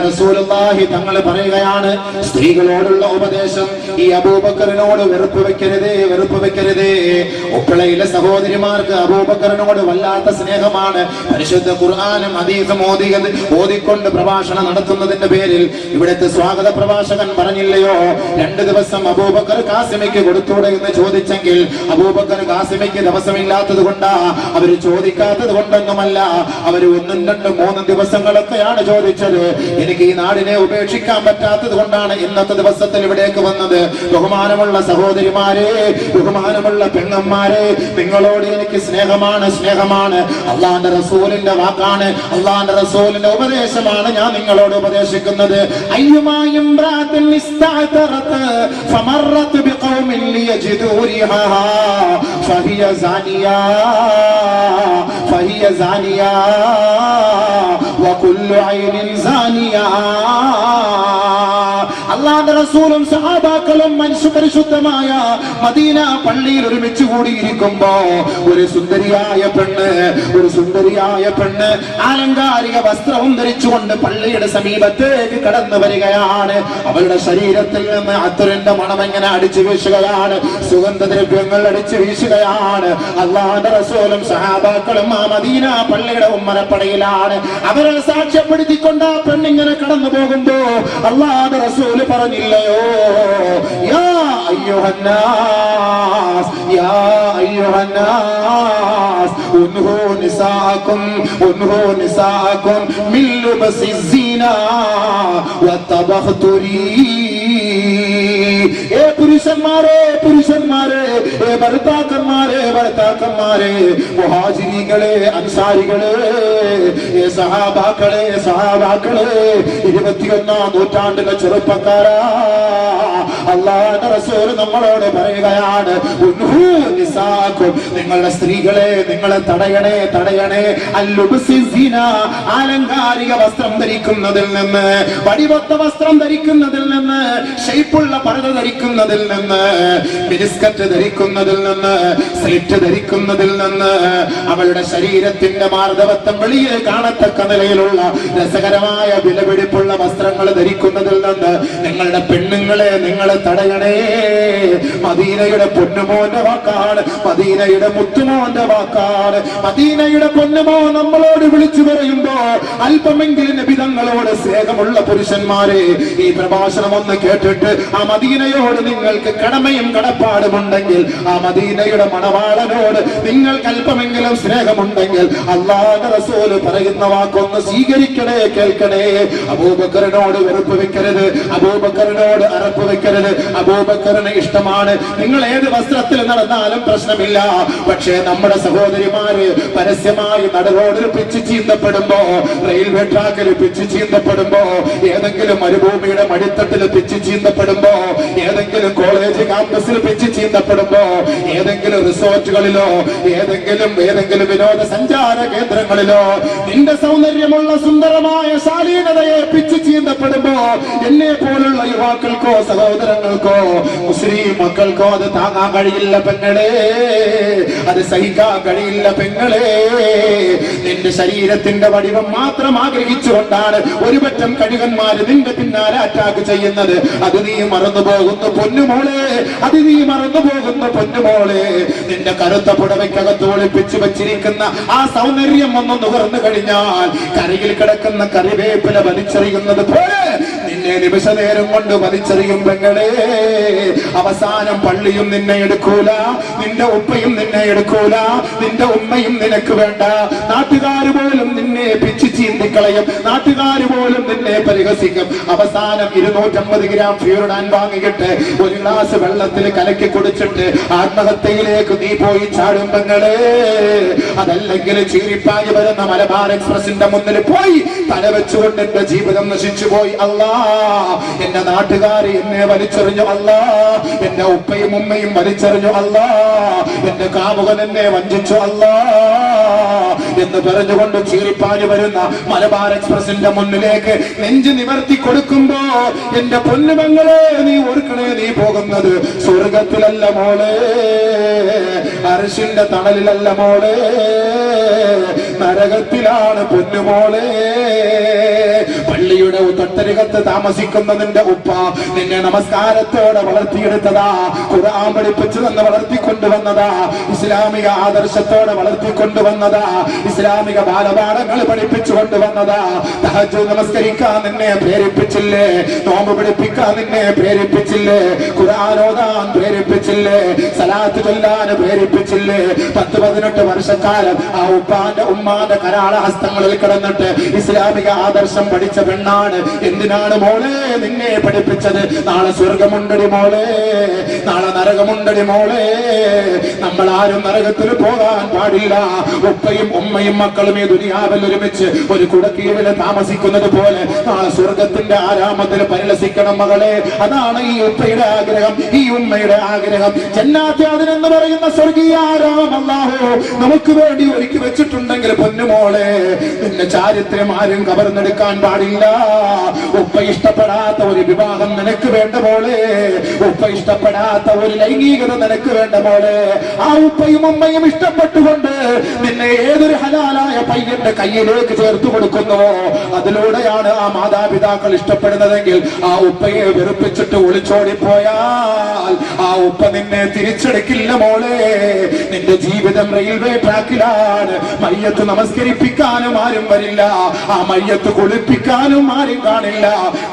റസൂലുള്ളാഹി തങ്ങൾ പറയുകയാണ്, സ്ത്രീകളോടുള്ള ഉപദേശം ഈ അബൂബക്കറിനോട് വെറുപ്പ് വെക്കരുതേ. ഉപ്പളയിലെ സഹോദരിമാർക്ക് അബൂബക്കറിനോട് വല്ലാത്ത സ്നേഹമാണ്. പരിശുദ്ധ ഖുർആനും ഹദീസും ഓതിക്കൊണ്ട് പ്രഭാഷണം നടത്തുന്നതിന്റെ പേരിൽ ഇവിടുത്തെ സ്വാഗത പ്രഭാഷകൻ പറഞ്ഞില്ലയോ, 2 ദിവസം അബൂബക്കർ കാസിമയ്ക്ക് കൊടുത്തൂടെ എന്ന് ചോദിച്ചെങ്കിൽ അബൂബക്കർ കാസിമയ്ക്ക് ദിവസമില്ലാത്തത് കൊണ്ടാ, അവര് ചോദിക്കാത്തത് കൊണ്ടൊന്നുമല്ല. അവര് 1, 2, 3 ദിവസങ്ങളൊക്കെയാണ് ചോദിച്ചത്. എനിക്ക് ഈ നാടിനെ ഉപേക്ഷിക്കാൻ പറ്റാത്തത് കൊണ്ടാണ് ഇന്നത്തെ ദിവസത്തിൽ ഇവിടേക്ക് വന്നത്. ബഹുമാനമുള്ള സഹോദരിമാരെ, ബഹുമാനമുള്ള പെണ്ണന്മാരെ, നിങ്ങളോട് എനിക്ക് സ്നേഹമാണ്. അള്ളാന്റെ റസൂലിന്റെ വാക്കാണ്, അള്ളാന്റെ റസൂലിന്റെ ഉപദേശമാണ് ഞാൻ നിങ്ങളോട് ഉപദേശിക്കുന്നത്. അയ്യുമായും അല്ലാഹുവിന്റെ റസൂലും സഹാബാക്കളും പരിശുദ്ധമായ മദീന പള്ളിയിൽ ഒരുമിച്ച് കൂടിയിരിക്കുമ്പോ ഒരു സുന്ദരിയായ പെണ്ണ് ആലങ്കാരിക വസ്ത്രവും ധരിച്ചുകൊണ്ട് പള്ളിയുടെ സമീപത്തേക്ക് കടന്നു വരികയാണ്. അവളുടെ ശരീരത്തിൽ നിന്ന് അത്തറിന്റെ മണം എങ്ങനെ അടിച്ചു വീശുകയാണ്, സുഗന്ധദ്രവ്യങ്ങൾ അടിച്ചു വീശുകയാണ്. അല്ലാഹുവിന്റെ റസൂലും സഹാബാക്കളും ആ മദീന പള്ളിയുടെ ഉമ്മറപ്പടയിലാണ്. അവരെ സാക്ഷ്യപ്പെടുത്തിക്കൊണ്ട് ആ പെണ്ണിങ്ങനെ കടന്നു പോകുമ്പോ അല്ലാഹുവിന്റെ റസൂൽ പറഞ്ഞില്ലയോ, യാ അയ്യുഹന്നാസ് ഉൻഹു നിസാഅക്കും മിൻ ലുബസി സീനാ വതബഖ്തുരി. പുരുഷന്മാരെ, ഭർത്താക്കന്മാരെ, മുഹാജിരികളെ, അൻസാരികളെ, സഹാബാക്കളെ, 21ാം നൂറ്റാണ്ടിലെ ചെറുപ്പക്കാരാ, അല്ലാഹുവിന്റെ റസൂൽ നമ്മളോട് പറയുകയാണ്, നിങ്ങളുടെ സ്ത്രീകളെ നിങ്ങളെ തടയണേ. ആലങ്കാരിക വസ്ത്രം ധരിക്കുന്നതിൽ നിന്ന്, വടിവത്ത വസ്ത്രം ധരിക്കുന്നതിൽ നിന്ന്, ഷേപ്പുള്ള പർദ്ദ ധരിക്കുന്നതിൽ നിന്ന്, മിനിസ്കറ്റ് ധരിക്കുന്നതിൽ നിന്ന്, സ്ലിറ്റ് ധരിക്കുന്നതിൽ നിന്ന്, അവളുടെ ശരീരത്തിന്റെ മാർദ്ദവത്വം വെളിയിൽ കാണത്തക്ക നിലയിലുള്ള രസകരമായ വിലപിടിപ്പുള്ള വസ്ത്രങ്ങൾ ധരിക്കുന്നതിൽ നിന്ന് നിങ്ങളുടെ പെണ്ണുങ്ങളെ നിങ്ങളെ തടയണേ. മദീനയുടെ പൊന്നുമോന്റെ വാക്കാണ്, മദീനയുടെ മുത്തുമോന്റെ വാക്കാണ്. മദീനയുടെ പൊന്നുമോ നമ്മളോട് വിളിച്ചു പറയുമ്പോ അല്പമെങ്കിലും നബി തങ്ങളോട് സ്നേഹമുള്ള പുരുഷന്മാരെ, ഈ പ്രഭാഷണം ഒന്ന് കേട്ടിട്ട് ആ മദീനയോട് നിങ്ങൾക്ക് കടമയും കടപ്പാടുമുണ്ടെങ്കിൽ, ആ മദീനയുടെ മണവാളനോട് നിങ്ങൾക്ക് അല്പമെങ്കിലും സ്നേഹമുണ്ടെങ്കിൽ അല്ലാഹുവിന്റെ റസൂൽ പറയുന്ന വാക്കൊന്ന് സ്വീകരിക്കണേ, കേൾക്കണേ. അബൂബക്കറിനോട് വെറുപ്പ് വെക്കരുത്, അബൂബക്കറിനോട് അറപ്പ് വെക്കരുത്. അബൂബക്കറിന് ഇഷ്ടമാണ്, നിങ്ങൾ ഏത് വസ്ത്രത്തിൽ നടന്നാലും പ്രശ്നമില്ല. പക്ഷേ നമ്മുടെ സഹോദരിമാര് പരസ്യമായി നടുറോഡിൽ പിച്ച് ചീന്തപ്പെടുമ്പോ, റെയിൽവേ ട്രാക്കിൽ പിച്ച് ചീന്തപ്പെടുമ്പോ, ഏതെങ്കിലും മരുഭൂമിയുടെ മടിത്തട്ടിൽ പിച്ച് ചീന്തപ്പെടുമ്പോ, ഏതെങ്കിലും കോളേജ് ക്യാമ്പസിൽ പിച്ച് ചീന്തപ്പെടുമ്പോ, ഏതെങ്കിലും റിസോർട്ടുകളിലോ ഏതെങ്കിലും വിനോദസഞ്ചാര കേന്ദ്രങ്ങളിലോ നിന്റെ സൗന്ദര്യമുള്ള സുന്ദരമായ ശാലീനതയെ പിച്ച് ചീന്തപ്പെടുമ്പോ എന്നെ പോലുള്ള യുവാക്കൾക്കോ സഹോദരങ്ങൾക്കോ മുസ്ലിം മക്കൾക്കോ അത് താങ്ങാൻ കഴിയില്ല പെങ്ങളെ, അത് സഹിക്കാൻ കഴിയില്ല പെങ്ങളെ. നിന്റെ ശരീരത്തിന്റെ വടിവം മാത്രം ആഗ്രഹിച്ചുകൊണ്ടാണ് ഒരുപറ്റം കഴുകന്മാര് നിന്റെ പിന്നാലെ അറ്റാക്ക് ചെയ്യുന്നത്. അത് നീ മറന്നു പോകുന്നു പൊന്നുമോളെ, നിന്റെ കറുത്ത പുടവയ്ക്കകത്ത് ഒളിപ്പിച്ചു വെച്ചിരിക്കുന്ന ആ സൗന്ദര്യം ഒന്ന് നുകർന്നു കഴിഞ്ഞാൽ കരയിൽ കിടക്കുന്ന കറിവേപ്പില വലിച്ചെറിയുന്നത് പോലെ നിന്നെ നിമിഷ നേരം കൊണ്ട് വലിച്ചെറിയും പെങ്ങളെ. അവസാനം പള്ളിയും നിന്നെ എടുക്കൂല, നിന്റെ ഉപ്പയും നിന്നെ എടുക്കൂല, നിന്റെ ഉമ്മയും നിനക്ക് വേണ്ട. നാട്ടുകാര് പോലും നിന്നെ പിച്ചു ചീന്തിക്കളയും, നാട്ടുകാര് പോലും നിന്നെ പരിഹസിക്കും. അവസാനം 250 ഗ്രാം ഫ്യൂറിഡാൻ വാങ്ങിയിട്ട് ഒരു ഗ്ലാസ് വെള്ളത്തിൽ കലക്കി കുടിച്ചിട്ട് ആത്മഹത്യയിലേക്ക് നീ പോയി ചാടും പെങ്ങളെ. അതല്ലെങ്കിൽ ചീറിപ്പായി വരുന്ന മലബാർ എക്സ്പ്രസിന്റെ മുന്നിൽ പോയി തലവെച്ചുകൊണ്ട് എന്റെ ജീവിതം നശിച്ചു പോയി. അല്ലാ, എന്റെ നാട്ടുകാര് എന്നെ വലിച്ചെറിഞ്ഞു. അല്ലാ, എന്റെ ഉപ്പയും ഉമ്മയും വലിച്ചെറിഞ്ഞു. അല്ലാ, എന്റെ കാമുകൻ എന്നെ വഞ്ചിച്ചു. അല്ലാ എന്ന് പറഞ്ഞുകൊണ്ട് ചീറിപ്പാഞ്ഞു വരുന്ന മലബാർ എക്സ്പ്രസിന്റെ മുന്നിലേക്ക് നെഞ്ചു നിവർത്തി കൊടുക്കുമ്പോ എന്റെ പൊന്നുമങ്ങളെ നീ ഓർക്കണേ, നീ പോകുന്നത് സ്വർഗത്തിലല്ല മോളെ, അർശിന്റെ തണലിലല്ല മോളെ, നരകത്തിലാണ് പൊന്നുമോളെ. പള്ളിയുടെ തൊട്ടരികത്ത് താമസിക്കുന്ന നിന്റെ ഉപ്പ നിന്നെ നമസ്കാരത്തോടെ വളർത്തിയെടുത്തതാ, ഖുർആൻ പഠിപ്പിച്ചു തന്നെ വളർത്തിക്കൊണ്ടുവന്നതാ, ഇസ്ലാമിക ആദർശത്തോടെ വളർത്തിക്കൊണ്ടുവന്നതാ, ഇസ്ലാമിക ബാലപാഠങ്ങൾ പഠിപ്പിച്ചു കൊണ്ടുവന്നതാ. തഹജ്ജുദ് നമസ്കരിക്കാൻ നിന്നെ പ്രേരിപ്പിച്ചില്ലേ? നോമ്പ് പിടിപ്പിക്കാൻ നിന്നെ പ്രേരിപ്പിച്ചില്ലേ? ഖുർആൻ ഓതാൻ പ്രേരിപ്പിച്ചില്ലേ? സലാത്ത് ചൊല്ലാൻ പ്രേരിപ്പിച്ചില്ലേ? 10-18 വർഷക്കാലം ആ ഉപ്പാന്റെ ഉമ്മാന്റെ കരാള ഹസ്തങ്ങളിൽ കിടന്നിട്ട് ഇസ്ലാമിക ആദർശം പഠിച്ച പെണ്ണാണ്. എന്തിനാണ് മോളെ നിന്നെ പഠിപ്പിച്ചത്? നാളെ സ്വർഗമുണ്ടടി മോളെ, നാളെ നരകമുണ്ടടി മോളെ. നമ്മൾ ആരും നരകത്തിൽ പോകാൻ പാടില്ല. ഉപ്പയും ഉമ്മയും മക്കളും ഈ ദുനിയാവിൽ ഒരുമിച്ച് ഒരു കുടക്കീഴിൽ താമസിക്കുന്നത് പോലെ നാളെ സ്വർഗത്തിന്റെ ആരാമത്തിൽ പരിലസിക്കണം മകളെ. അതാണ് ഈ ഉപ്പയുടെ ആഗ്രഹം, ഈ ഉമ്മയുടെ ആഗ്രഹം. ജന്നാത്ത് എന്ന് പറയുന്ന സ്വർഗീയ ആരാമം അല്ലാഹു നമുക്ക് വേണ്ടി ഒരുക്കി വെച്ചിട്ടുണ്ടെങ്കിൽ പൊന്നുമോളെ, നിന്റെ ചാരിത്രം ആരും കവർന്നെടുക്കാൻ പാടില്ല. ഉപ്പ ഇഷ്ടപ്പെടാത്ത ഒരു വിവാഹം നിനക്ക് വേണ്ട മോളെ, ഉപ്പ ഇഷ്ടപ്പെടാത്ത ഒരു ലൈംഗികത നിനക്ക് വേണ്ട മോളെ. ആ ഉപ്പയും ഉമ്മയും ഇഷ്ടപ്പെട്ടുകൊണ്ട് നിന്നെ ഏതൊരു ഹലാലായ പയ്യന്റെ കയ്യിലേക്ക് ചേർത്ത് കൊടുക്കുന്നുവോ അതിലൂടെയാണ് ആ മാതാപിതാക്കൾ ഇഷ്ടപ്പെടുന്നതെങ്കിൽ ആ ഉപ്പയെ വെറുപ്പിച്ചിട്ട് ഒളിച്ചോടിപ്പോയാൽ ആ ഉപ്പ നിന്നെ തിരിച്ചെടുക്കില്ല മോളെ. നിന്റെ ജീവിതം റെയിൽവേ ട്രാക്കിലാണ്. മയ്യത്ത് നമസ്കരിപ്പിക്കാനും ആരും വരില്ല, ആ മയ്യത്ത് കുളിപ്പിക്കാനും ആരും കാണില്ല.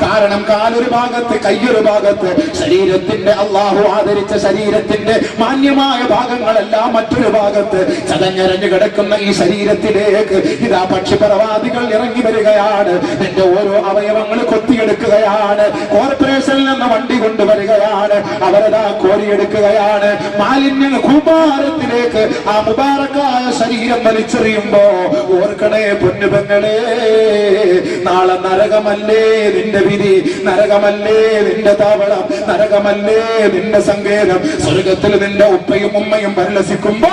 കാരണം കാലൊരു ഭാഗത്ത് കയ്യൊരു ഭാഗത്ത്, ശരീരത്തിന്റെ അള്ളാഹു ആദരിച്ച ശരീരത്തിന്റെ മാന്യമായ ഭാഗങ്ങളെല്ലാം മറ്റൊരു ഭാഗത്ത്. ചതഞ്ഞരഞ്ഞു കിടക്കുന്ന ഈ ശരീരത്തിലേക്ക് ഇതാ പക്ഷിപരവാദികൾ ഇറങ്ങി വരികയാണ്. നിന്റെ ഓരോ അവയവങ്ങൾ കൊത്തിയെടുക്കുകയാണ്. കോർപ്പറേഷനിൽ നിന്ന് വണ്ടി കൊണ്ടുവരികയാണ്. അവരതാ കോരിയെടുക്കുകയാണ്. മാലിന്യ കൂമ്പാരത്തിലേക്ക് ആ മുബാറക്കായ ശരീരം വലിച്ചെറിയുമ്പോ ഓർക്കണേ പൊന്നുപെങ്ങളെ, നാളെ നരകമല്ലേ നിന്റെ വിധി, നരകമല്ലേ നിന്റെ താവളം, നരകമല്ലേ നിന്റെ സങ്കേതം. സ്വർഗത്തിൽ നിന്റെ ഉപ്പയും ഉമ്മയും പരിലസിക്കുമ്പോ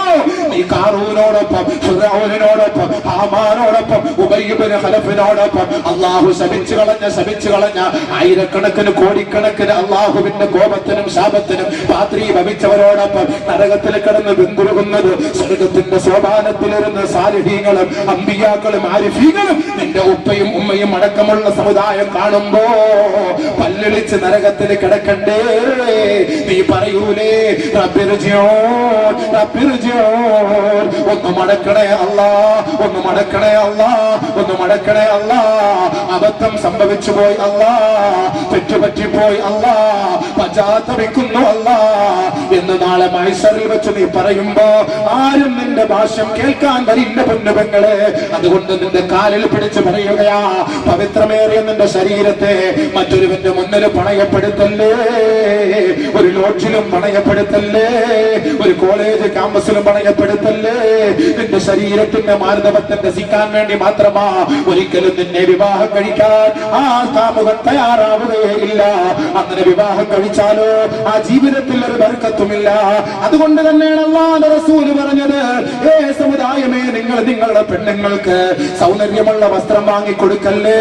നീ കാറൂനോടൊപ്പം, ഫിർഔനോടൊപ്പം, ഹാമാനോടൊപ്പം, ഉബയ്യ് ഇബ്നു ഖലഫിനോടൊപ്പം അള്ളാഹു ശപിച്ചു കളഞ്ഞ ആയിരക്കണക്കിന് കോടിക്കണക്കിന് അള്ളാഹുവിന്റെ കോപത്തിനും ശാപത്തിനും പാത്രീഭവിച്ചവരോടൊപ്പം നരകത്തിൽ കിടന്ന് വെന്തുരുകുന്നത് സ്വർഗത്തിന്റെ സോപാനത്തിലിരുന്ന് സാലിഹീങ്ങളും അമ്പിയാക്കളും ആരിഫീകളും നിന്റെ ഉപ്പയും ഉമ്മയും അടക്കമുള്ള സമുദായം കാണുമ്പോ പല്ലിളിച്ച് നരകത്തിൽ കിടക്കണ്ടേ? നീ പറയൂലേ റബ്ബിർജിഊൻ, റബ്ബിർജിഊൻ, ഒന്ന് മടക്കണേ അല്ലാ, ഒന്ന് മടക്കണേ അല്ലാ, ഒന്ന് മടക്കണേ അല്ലാ. അബദ്ധം സംഭവിച്ചു പോയി അല്ലാ, തെറ്റുപറ്റിപ്പോയി അല്ലാ, പശ്ചാത്തപിക്കുന്നു അല്ലാ എന്ന് നാളെ മഹ്ശറിൽ വെച്ച് നീ പറയുമ്പോ ആരും നിന്റെ ഭാഷ്യം കേൾക്കാൻ വരില്ല പൊന്നുപെങ്ങളെ. അതുകൊണ്ട് നിന്റെ കാലിൽ പിടിച്ച് പറയുകയാ, പവിത്രമേറിയ നിന്റെ ശരീരത്തെ മറ്റൊരുവന്റെ മുന്നിൽ പണയപ്പെടുത്തല്ലേ, ഒരു ലോഡ്ജിലും പണയപ്പെടുത്തല്ലേ, ഒരു കോളേജ് ക്യാമ്പസിലും പണയപ്പെടുത്തല്ലേ. നിന്റെ ശരീരത്തിന്റെ മാർദ്ദവത്തെ രസിക്കാൻ വേണ്ടി മാത്രമാ ഒരിക്കലും നിന്നെ വിവാഹം കഴിക്കാൻ ആ കാമുകൻ തയ്യാറാവുകയില്ല. അങ്ങനെ വിവാഹം കഴിച്ചാലോ ആ ജീവിതത്തിൽ ഒരു ബർക്കത്തുമില്ല. അതുകൊണ്ട് തന്നെയാണ് അല്ലാഹുവിന്റെ റസൂൽ പറഞ്ഞത്, ഏ സമുദായമേ, നിങ്ങൾ നിങ്ങളുടെ പെണ്ണുങ്ങൾക്ക് സൗന്ദര്യമുള്ള വസ്ത്രം വാങ്ങിക്കൊടുക്കല്ലേ.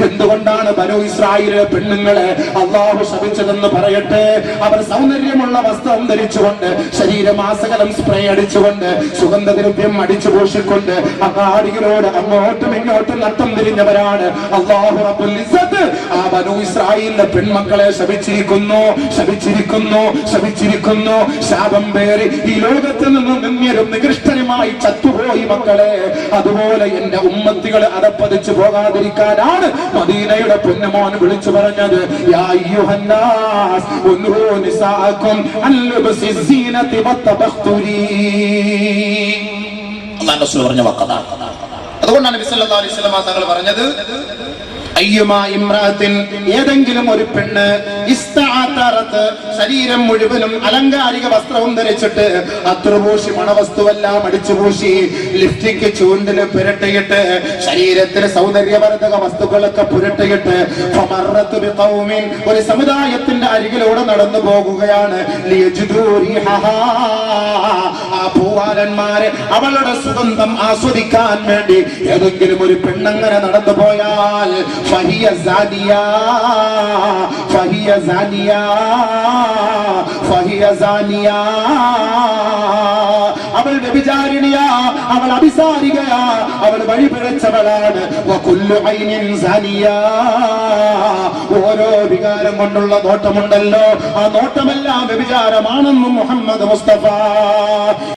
എന്തുകൊണ്ടാണ് ബനൂ ഇസ്രായേലിലെ പെണ്ണുങ്ങളെ അള്ളാഹു ശപിച്ചതെന്ന് പറയട്ടെ. അവർ സൗന്ദര്യമുള്ള വസ്ത്രം ധരിച്ചുകൊണ്ട്, ശരീരമാസകലം സ്പ്രേ അടിച്ചുകൊണ്ട്, സുഗന്ധദ്രവ്യം അടിച്ചു പൂശിക്കൊണ്ട് അങ്ങാടികളോട് അങ്ങോട്ടും ഇങ്ങോട്ടും നട്ടം തിരിഞ്ഞവരാണ്. അല്ലാഹു റബ്ബുൽ ഇസ്സത്ത് ആ ബനൂ ഇസ്രായേലിലെ പെൺമക്കളെ ശപിച്ചിരിക്കുന്നു, ശപിച്ചിരിക്കുന്നു, ശപിച്ചിരിക്കുന്നു. ശാപം പേറി ഈ ലോകത്ത് നിന്നും നിന്യരും നികൃഷ്ടരുമായി ചത്തുപോയി മക്കളെ. അതുപോലെ എന്റെ ഉമ്മത്തികൾ അതപ്പതിച്ചു പോകാതിരിക്കാനാണ് മദീനയുടെ പൊന്നുമോൻ വിളിച്ചു പറഞ്ഞത്, യാ അയ്യുഹന്നാസ് ഉൻഹു നിസാഅകും അൽബസി സീനതി വതബഖ്തുരി. അല്ലാഹു റസൂൽ പറഞ്ഞ വാക്കതാണ്. അതുകൊണ്ടാണ് നബി സല്ലല്ലാഹു അലൈഹി വസല്ലം തങ്ങൾ പറഞ്ഞത്, അയ്യുമാ ഇംറാത്തിൻ, ഏതെങ്കിലും ഒരു പെണ്ണ് ഇസ്തഅതറത്, ശരീരം മുഴുവനും അലങ്കാരിക വസ്ത്രവും ധരിച്ചിട്ട് അത്രപൂശി മണവസ്തുവെല്ലാം അടിച്ചുപൂശി ലിപ്സ്റ്റിക് ചൂണ്ടില് പുരട്ടിയിട്ട് ശരീരത്തിന് സൗന്ദര്യവർദ്ധക വസ്തുക്കളൊക്കെ പുരട്ടിയിട്ട് ഫമറത്ത് ബിഖൗമിൻ, ഒരു സമുദായത്തിന്റെ അരികിലൂടെ നടന്നു പോകുകയാണ്. ലിയജ്ദൂ റിഹഹാ, ആ പൂവാലന്മാരെ അവളുടെ സുഗന്ധം ആസ്വദിക്കാൻ വേണ്ടി ഏതെങ്കിലും ഒരു പെണ്ണങ്ങനെ നടന്നു പോയാൽ ഫഹിയ സാദിയ, ഫഹിയ സാനിയ ഫഹിയ സാനിയ. അവൾ വ്യഭിചാരിണിയാ, അവൾ അഭിസാരികയാ, അവൾ വഴിപിഴച്ചവളാണ്. വകുല്ലു ഐനിൻ സാനിയ. ഓരോ വികാരം കൊണ്ടുള്ള നോട്ടമുണ്ടല്ലോ, ആ നോട്ടമെല്ലാം വ്യഭിചാരമാണെന്നും മുഹമ്മദ് മുസ്തഫ.